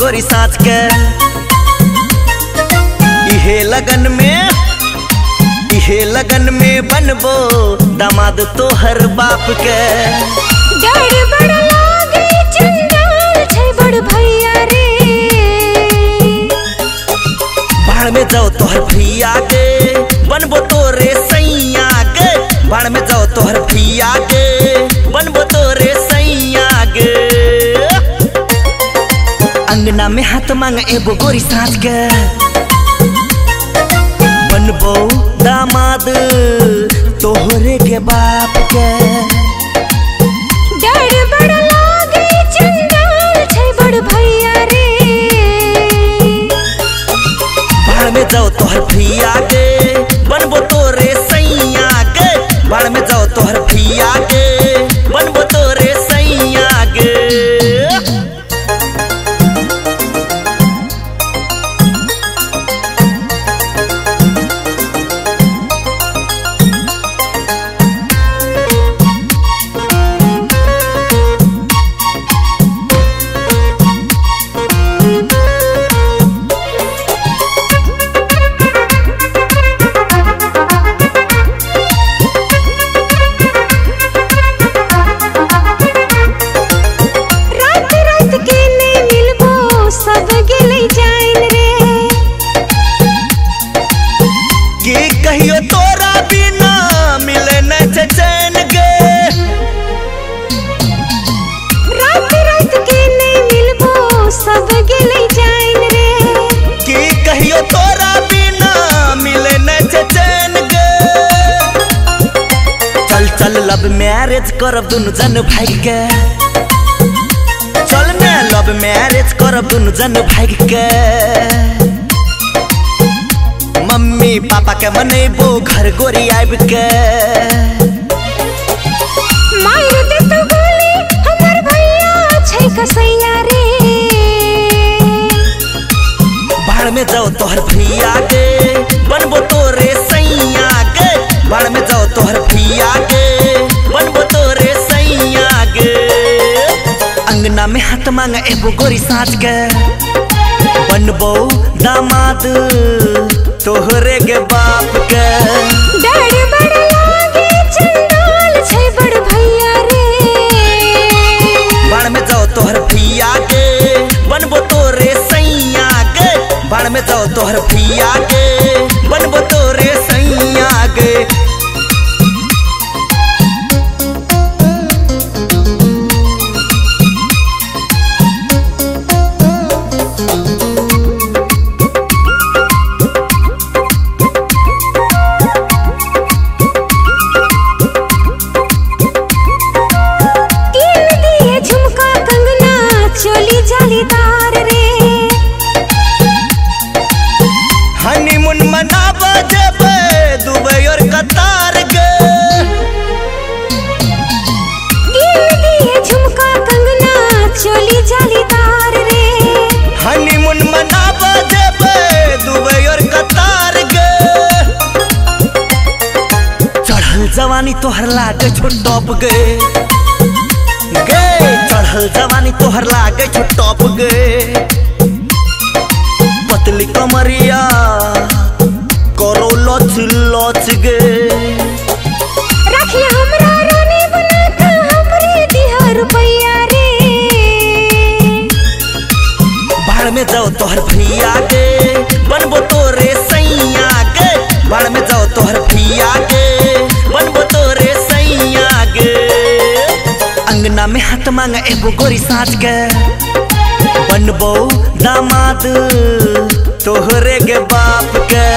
गोरी साँच के। इहे लगन में बनबो दामाद तोहर बाप के। डर बड़ लागे चंडाल छै बड़ भैया रे। बाढ़ में जाओ तोहर भैया के बनबो तोरे सैया के। बाढ़ में जाओ तोहर भैया के बनबो तोरे सैया गे। अंगना में हाथ मांग एबो गोरी साँच के। बनबो दामाद तोहरे के बाप के। डर बड़ लागे चंडाल छै बड़ भैया रे। बाढ़ में जाओ तोहर भैया के बनबो तोरे सैया के। बाढ़ में जाओ तोहर भैया के बनबो तोरे सैया गे। कहियो तोरा बिना मिले न चैन गे। रात के नहीं मिलबो सब गेले जाइन रे। कि कहियो तोरा बिना मिले न चैन गे। चल लव मैरिज करब दुनु जन भाग के। चल मैं लव मैरिज करब दुनु जन भाग के। मम्मी पापा के मनेबो घर गोरी आबि के। मार दे तो गोली हमर भैया छै कसैया रे। बाढ़ में जाओ तोहर भैया के बनबो तोरे सैया के। बाढ़ में जाओ तोहर भैया के बनबो तोरे सैया गे। अंगना में हाथ मांग एगो गोरी साँच के। बनबो दामाद तोहरे के बाप के। डर बड़ लागे चंडाल छै बड़ भैया रे। बाढ़ में जाओ तोहर भैया के बनबो तोरे सैया के। बाढ़ में जाओ तोहर भैया के बनबो तोरे सैया गे। जालीदार रे। हनीमून मनाबो जेबे दुबई और कतार गे। गिन दिए झुमका कंगना चोली जालीदार रे। हनीमून मनाबो जेबे दुबई और कतार गे। चढ़ल जवानी तोहर लागे छो टॉप गे। चढ़ल जवानी तोहर लागे छो टॉप गे। पतली कमरिया करो लच लच गे। रखिया हमरा रानी बना के हमरे दिहा रुपैया रे। बाढ़ में जाओ तोहर भैया के बनबो तोरे सैया के। बाढ़ में जाओ तोहर भैया के बनबो तोरे सैया गे। अंगना में हाथ मांग एगो गोरी साँच के। बनबो दामाद तोहरे के बाप के।